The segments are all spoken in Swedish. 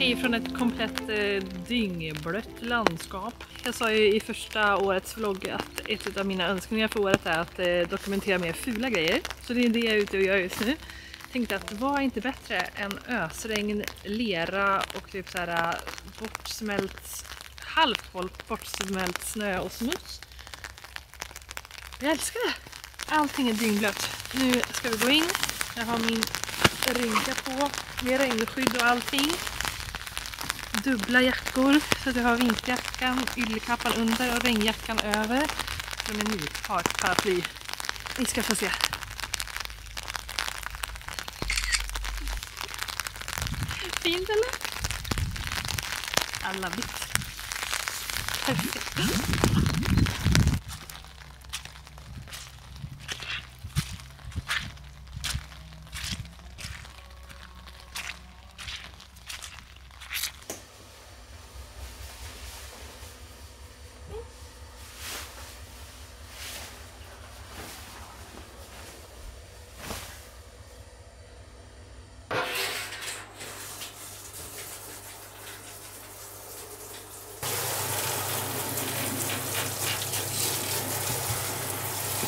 Hej från ett komplett dyngblött landskap. Jag sa ju i första årets vlogg att ett av mina önskningar för året är att dokumentera mer fula grejer. Så det är det jag är ute och gör just nu. Tänkte att vad är inte bättre än ösregn, lera och typ så här halvt bortsmält snö och smuts. Jag älskar det! Allting är dyngblött. Nu ska vi gå in. Jag har min rynka på. Det är regnskydd och allting. Dubbla jackor så att jag har vinterjackan, yllekappan under och regnjackan över. Från en ny paraply. Vi ska få se. Fint eller? Alla vitt. Perfekt.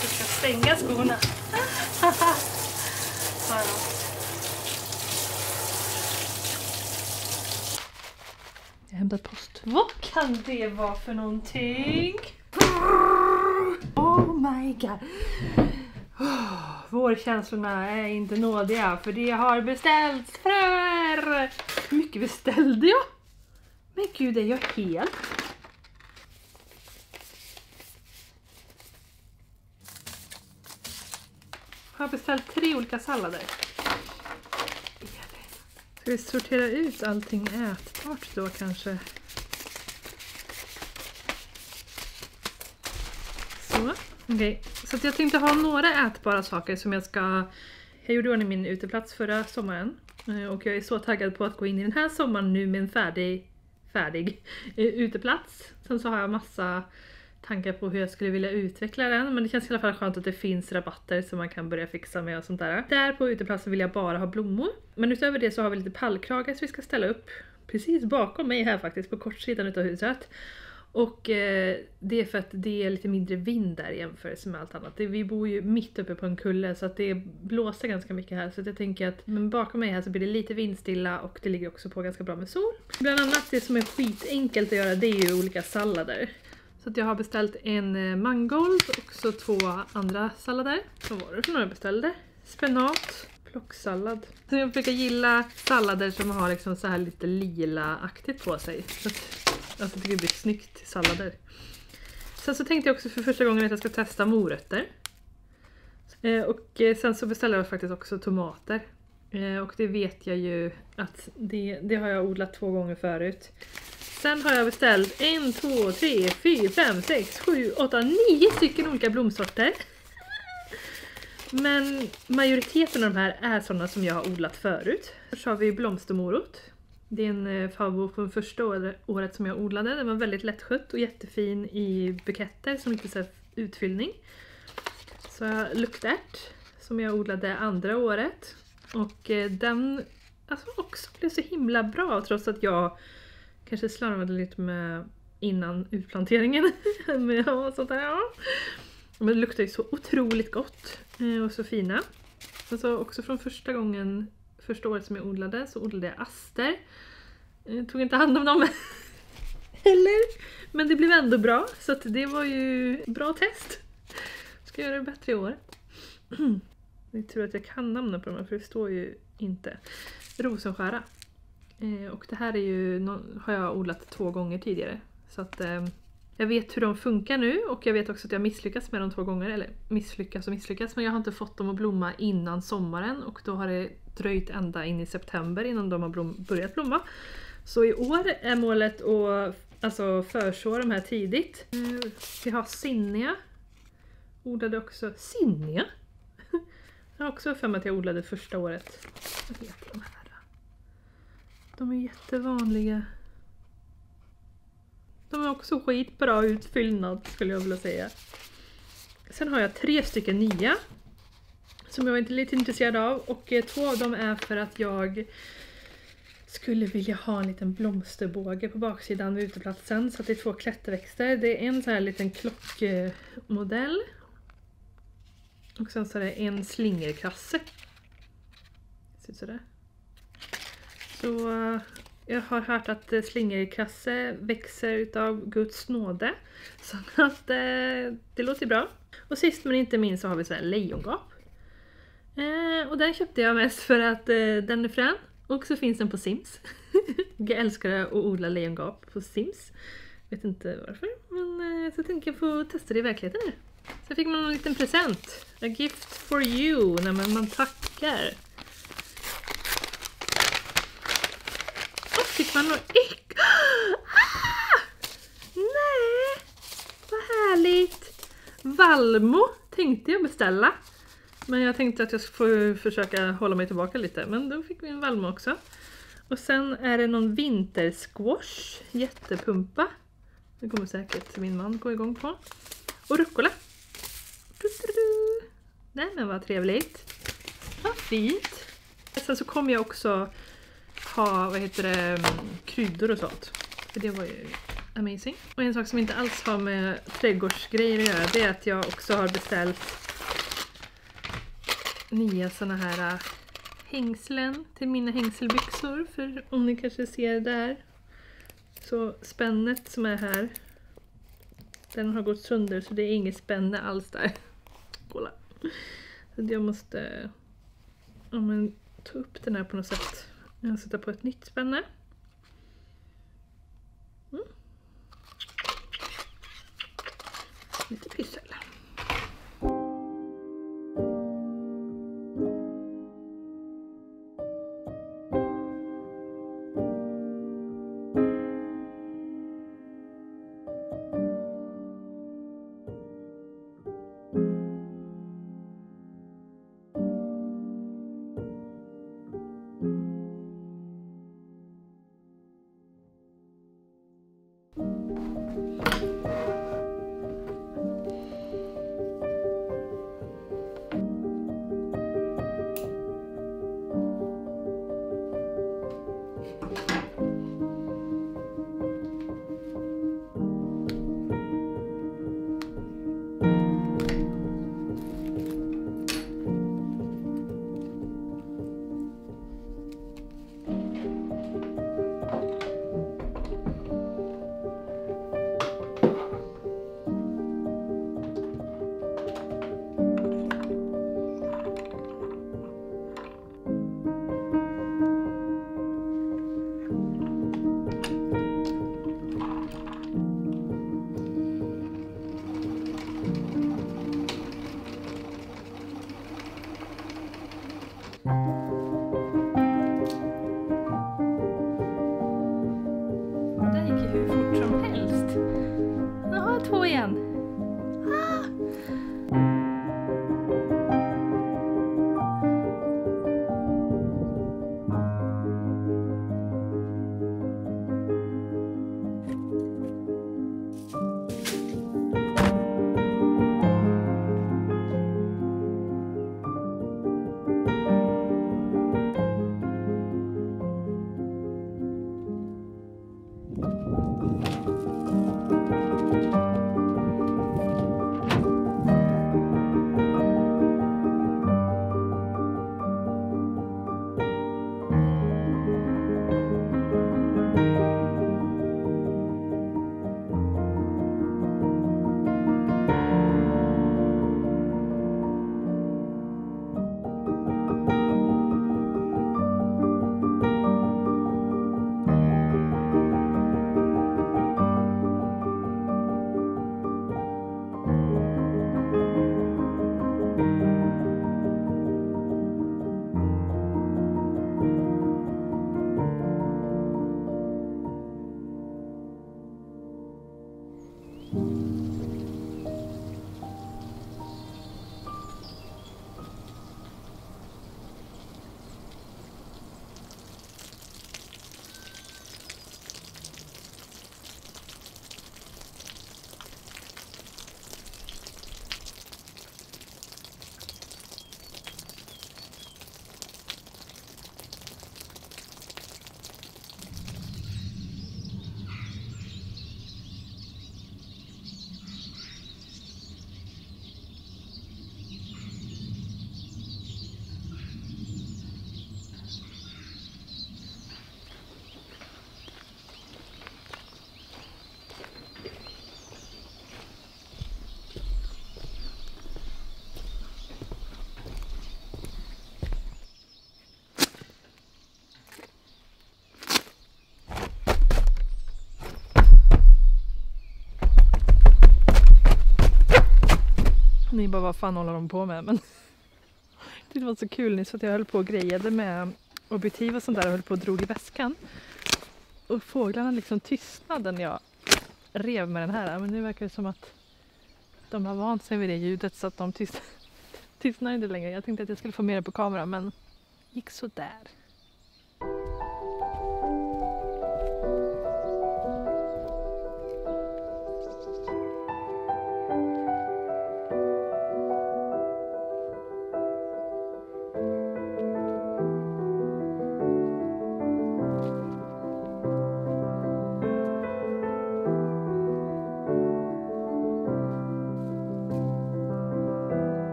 Jag ska stänga skorna. Jag hämtar post. Vad kan det vara för någonting? Oh my god. Vårkänslorna är inte nådiga för det har beställts fröer. Hur mycket beställde jag? Men gud, är jag helt? Jag har beställt 3 olika sallader. Ska vi sortera ut allting ätbart då kanske? Så, okej. Så att jag tänkte ha några ätbara saker som jag gjorde ordning min uteplats förra sommaren. Och jag är så taggad på att gå in i den här sommaren nu med en färdig uteplats. Sen så har jag massa tankar på hur jag skulle vilja utveckla den. Men det känns i alla fall skönt att det finns rabatter som man kan börja fixa med och sånt där. Där på uteplatsen vill jag bara ha blommor. Men utöver det så har vi lite pallkragar som vi ska ställa upp precis bakom mig här faktiskt på kortsidan utav huset. Och det är för att det är lite mindre vind där i jämförelse med allt annat. Vi bor ju mitt uppe på en kulle så att det blåser ganska mycket här. Så att jag tänker att bakom mig här så blir det lite vindstilla och det ligger också på ganska bra med sol. Bland annat det som är skitenkelt att göra det är ju olika sallader. Så att jag har beställt en mangold och så 2 andra sallader. Vad var det för några jag beställde? Spenat, plocksallad. Så jag brukar gilla sallader som har liksom så här lite lila-aktigt på sig. Så att jag tycker det blir snyggt till sallader. Sen så tänkte jag också för första gången att jag ska testa morötter. Och sen så beställde jag faktiskt också tomater. Och det vet jag ju att det har jag odlat 2 gånger förut. Sen har jag beställt 1, 2, 3, 4, 5, 6, 7, 8, 9 stycken olika blomsorter. Men majoriteten av de här är sådana som jag har odlat förut. Först har vi blomstermorot. Det är en favorit från första året som jag odlade. Den var väldigt lättskött och jättefin i buketter som inte så utfyllning. Så luktärt som jag odlade andra året. Och den också blev så himla bra trots att jag kanske slarvade lite med innan utplanteringen. Men sånt där, ja. Men det luktar ju så otroligt gott och så fina. Alltså också från första året som jag odlade så odlade jag aster. Jag tog inte hand om dem heller. Men det blev ändå bra så att det var ju bra test. Ska göra det bättre i år. Jag tror att jag kan namna på dem för det står ju inte. Rosenskära. Och det här är ju har jag odlat 2 gånger tidigare. Så att jag vet hur de funkar nu och jag vet också att jag misslyckats med dem 2 gånger. Eller misslyckats men jag har inte fått dem att blomma innan sommaren. Och då har det dröjt ända in i september innan de har börjat blomma. Så i år är målet att förså de här tidigt. Vi har Sinnia. Odlade också Sinnia. Jag har också för mig att jag odlade första året. Vad heter de här? De är jättevanliga. De är också skitbra utfyllnad skulle jag vilja säga. Sen har jag 3 stycken nya. Som jag var inte lite intresserad av. Och 2 av dem är för att jag skulle vilja ha en liten blomsterbåge på baksidan vid uteplatsen så att det är 2 klätterväxter. Det är en så här liten klockmodell. Och sen så är det en slingerkasse. Ser ut sådär. Så jag har hört att slingerkasse växer utav Guds nåde. Så att det låter bra. Och sist men inte minst så har vi så här lejongap. Och den köpte jag mest för att den är frän. Och så finns den på Sims. Jag älskar att odla lejongap på Sims. Vet inte varför. Men så tänker jag få testa det i verkligheten nu. Så fick man en liten present. A gift for you. När man tackar. Och fick man något ägg. Ah! Nej! Vad härligt. Valmo tänkte jag beställa. Men jag tänkte att jag skulle försöka hålla mig tillbaka lite. Men då fick vi en valmo också. Och sen är det någon vintersquash. Jättepumpa. Det kommer säkert min man gå igång på. Och rucola. Nej men vad trevligt. Vad fint. Sen så kommer jag också ha, kryddor och sånt. För det var ju amazing. Och en sak som inte alls har med trädgårdsgrejer att göra, det är att jag också har beställt nya såna här hängslen till mina hängselbyxor. För om ni kanske ser där. Så spännet som är här, den har gått sönder så det är inget spänne alls där. Kolla. Så jag måste ta upp den här på något sätt. Jag sätter på ett nytt spänne. Lite pyssel. Ni bara, vad fan håller de på med? Men det var så kul nyss att jag höll på och grejade med objektiv och sånt där och höll på och drog i väskan. Och fåglarna liksom tystnade när jag rev med den här. Men nu verkar det som att de har vant sig vid det ljudet så att de tystnar inte längre. Jag tänkte att jag skulle få med det på kamera, men gick så där.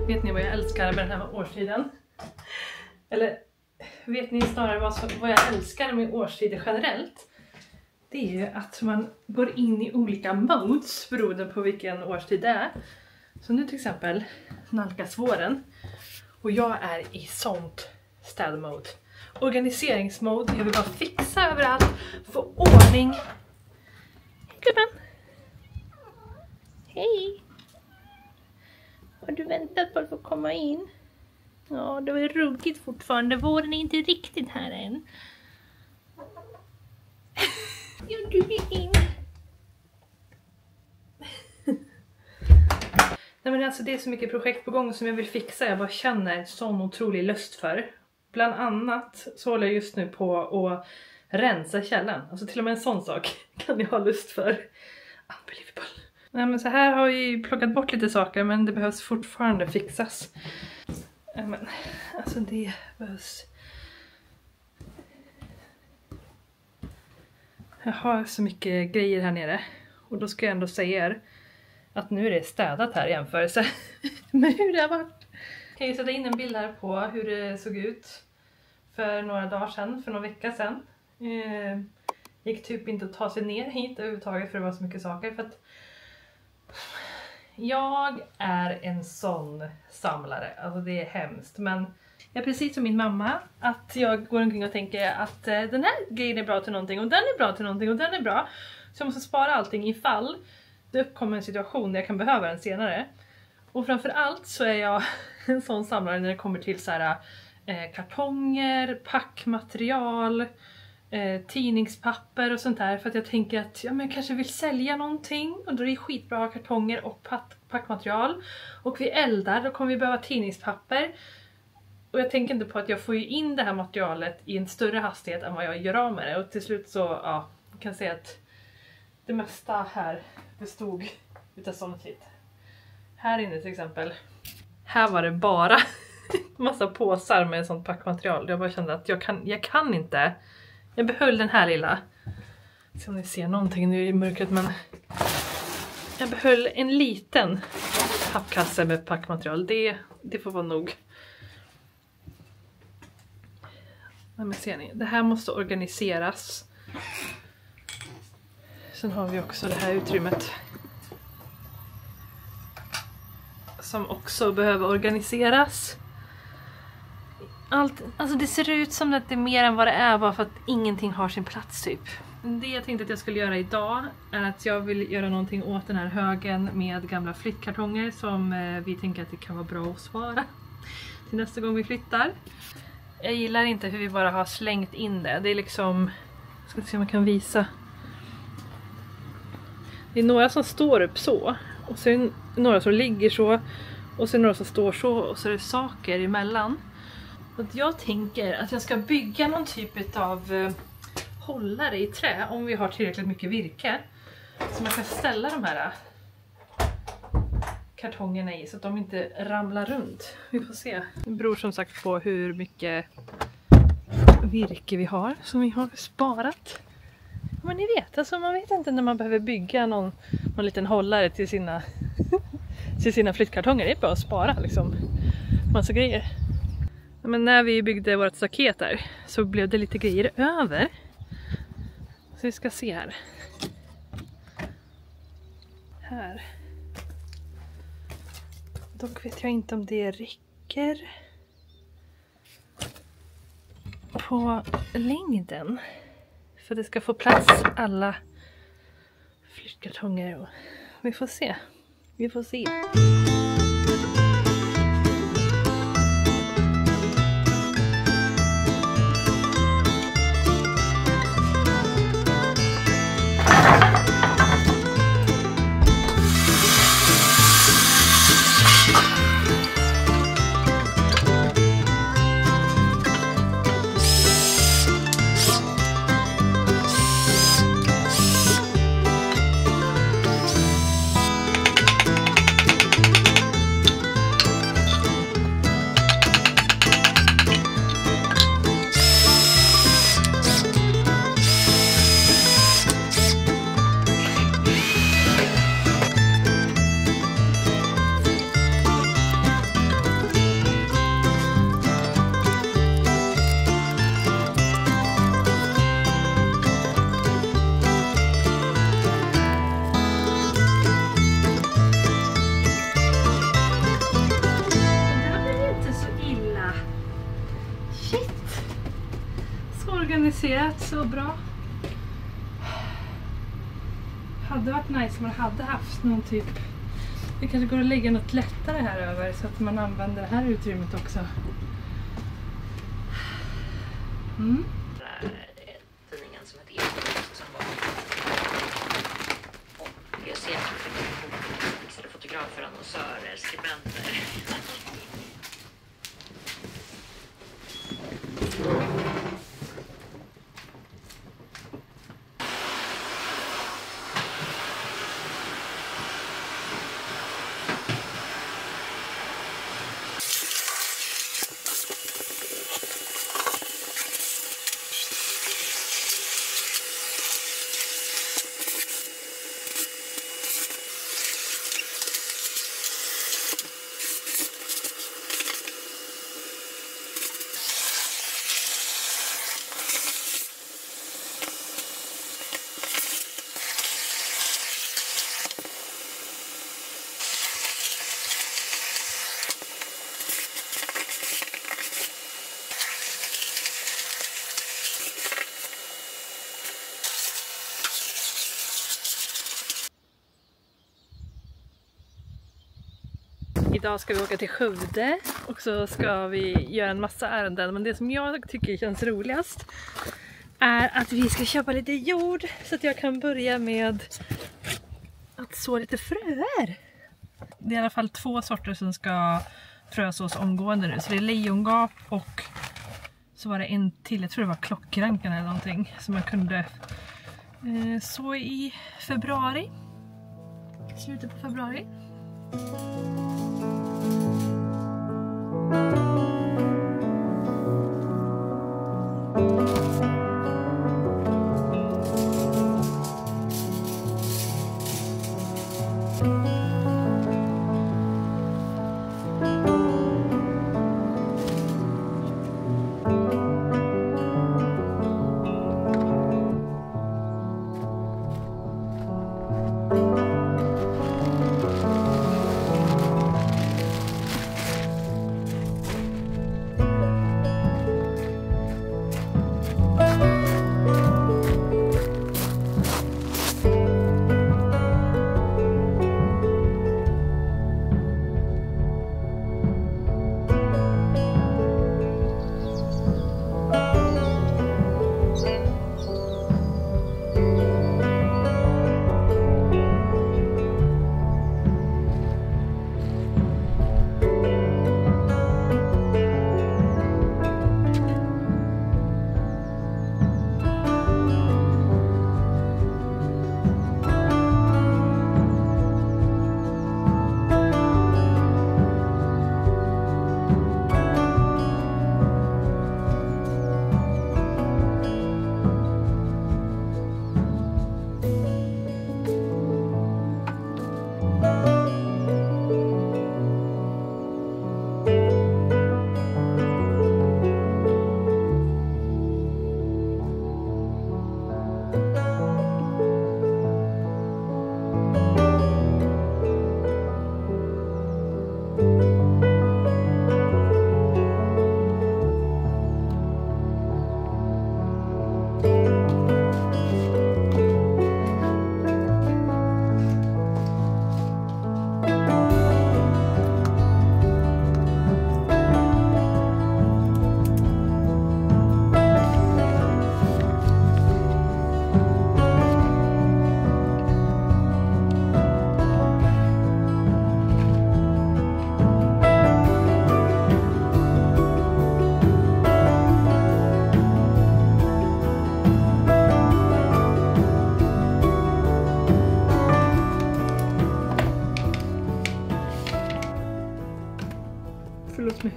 Vet ni vad jag älskar med den här årstiden? Eller vet ni snarare vad jag älskar med årstider generellt? Det är ju att man går in i olika modes beroende på vilken årstid det är. Så nu till exempel nalkas våren. Och jag är i sånt städmode. Organiseringsmode. Jag vill bara fixa överallt. Få ordning. Hej gubben! Hej! Har du väntat på att få komma in? Ja, det är ruggigt fortfarande. Våren är inte riktigt här än. Ja, du är in. Nej, men alltså det är så mycket projekt på gång som jag vill fixa. Jag bara känner sån otrolig lust för. Bland annat så håller jag just nu på att rensa källaren. Alltså till och med en sån sak kan jag ha lust för. Unbelievable. Nej, men så här har jag ju plockat bort lite saker, men det behövs fortfarande fixas. Men alltså det behövs. Jag har så mycket grejer här nere. Och då ska jag ändå säga er att nu är det städat här i jämförelse med hur det har varit. Jag kan ju sätta in en bild här på hur det såg ut för några dagar sedan, för några veckor sedan. Gick typ inte att ta sig ner hit överhuvudtaget för det var så mycket saker. För att jag är en sån samlare, alltså det är hemskt. Men jag är precis som min mamma, att jag går omkring och tänker att den här grejen är bra till någonting och den är bra till någonting och den är bra. Så jag måste spara allting ifall det uppkommer en situation där jag kan behöva den senare. Och framförallt så är jag en sån samlare när det kommer till så här, kartonger, packmaterial, tidningspapper och sånt där. För att jag tänker att jag kanske vill sälja någonting. Och då är det skitbra kartonger och packmaterial. Och vi eldar, då kommer vi behöva tidningspapper. Och jag tänker inte på att jag får ju in det här materialet i en större hastighet än vad jag gör av med det. Och till slut så, ja, jag kan säga att det mesta här bestod utav sånt shit. Här inne till exempel, här var det bara massa påsar med sånt packmaterial. Jag bara kände att jag kan inte. Jag behöll den här lilla. Se om ni ser någonting nu i mörkret, men jag behöll en liten pappkasse med packmaterial. Det får vara nog. Men ser ni, det här måste organiseras. Sen har vi också det här utrymmet som också behöver organiseras. Alltså det ser ut som att det är mer än vad det är, bara för att ingenting har sin plats typ. Det jag tänkte att jag skulle göra idag är att jag vill göra någonting åt den här högen med gamla flyttkartonger som vi tänker att det kan vara bra att spara till nästa gång vi flyttar. Jag gillar inte hur vi bara har slängt in det. Det är liksom... Jag ska se om man kan visa. Det är några som står upp så. Och sen några som ligger så. Och sen några som står så. Och så är det saker emellan. Så jag tänker att jag ska bygga någon typ av hållare i trä. Om vi har tillräckligt mycket virke. Så man kan ställa de här kartongerna i så att de inte ramlar runt. Vi får se. Det beror som sagt på hur mycket virke vi har som vi har sparat. Men ni vet, alltså man vet inte när man behöver bygga någon liten hållare till sina flyttkartonger. Det är bara att spara liksom massa grejer. Men när vi byggde vårt staket där så blev det lite grejer över. Så vi ska se här. Här. Dock vet jag inte om det räcker på längden. För det ska få plats alla flyttkartonger. Och vi får se. Vi får se. Organiserat så bra. Hade varit nice om man hade haft någon typ. Det kanske går att lägga något lättare här över så att man använder det här utrymmet också. Mm. Tidningen som heter Eko som var. Och jag ser att fotografer, annonsörer, skribenter. Idag ska vi åka till Skövde och så ska vi göra en massa ärenden. Men det som jag tycker känns roligast är att vi ska köpa lite jord så att jag kan börja med att så lite fröer. Det är i alla fall 2 sorter som ska frösås omgående nu. Så det är lejongap och så var det en till, jag tror det var klockrankan eller någonting som man kunde så i februari. Slutet på februari.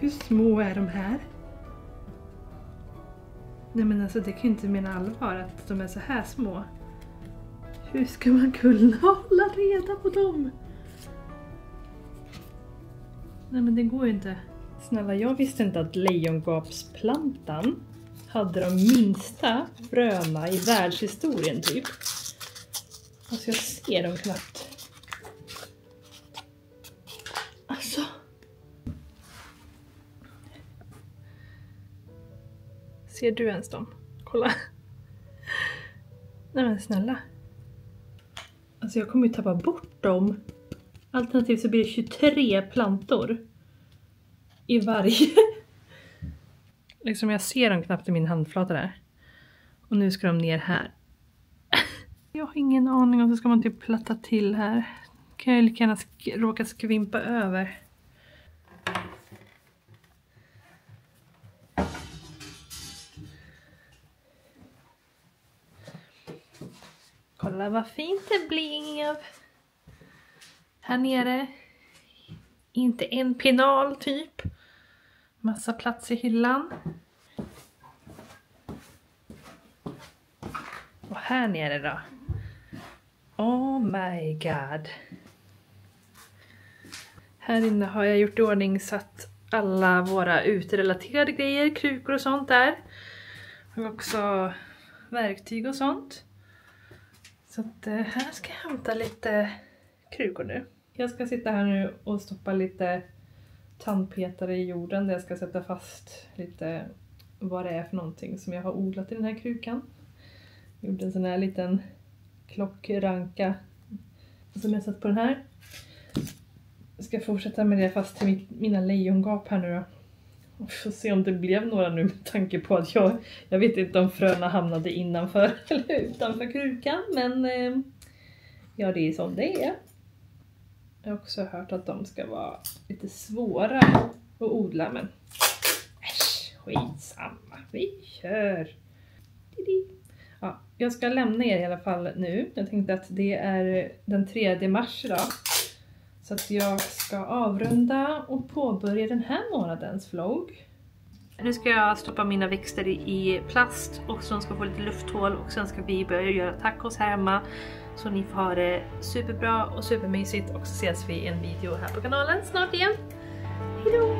Hur små är de här? Nej men alltså det kan ju inte mena allvar att de är så här små. Hur ska man kunna hålla reda på dem? Nej men det går ju inte. Snälla, jag visste inte att lejongapsplantan hade de minsta fröna i världshistorien typ. Alltså jag ser dem knappt. Alltså. Ser du ens dem? Kolla. Nej men snälla. Alltså jag kommer ju tappa bort dem. Alternativt så blir det 23 plantor. I varje. Liksom jag ser dem knappt i min handflata där. Och nu ska de ner här. Jag har ingen aning om så ska man typ platta till här. Kan jag lika gärna råka skvimpa över. Kolla vad fint det blev. Här nere. Inte en penal typ. Massa plats i hyllan. Och här nere då. Oh my god. Här inne har jag gjort i ordning så att alla våra uterelaterade grejer, krukor och sånt där. Och också verktyg och sånt. Så att här ska jag hämta lite krukor nu. Jag ska sitta här nu och stoppa lite tandpetare i jorden där jag ska sätta fast lite vad det är för någonting som jag har odlat i den här krukan. Jag gjorde en sån här liten klockranka som jag satt på den här. Jag ska fortsätta med det fast till mina lejongap här nu då. Och får se om det blev några nu med tanke på att jag vet inte om fröna hamnade innanför eller utanför krukan. Men ja, det är som det är. Jag har också hört att de ska vara lite svåra att odla, men äsch, skitsamma. Vi kör. Ja, jag ska lämna er i alla fall nu. Jag tänkte att det är den 3 mars idag. Så att jag ska avrunda och påbörja den här månadens vlogg. Nu ska jag stoppa mina växter i plast och så de ska få lite lufthål. Och sen ska vi börja göra tacos här hemma. Så ni får ha det superbra och supermysigt. Och så ses vi i en video här på kanalen snart igen. Hejdå!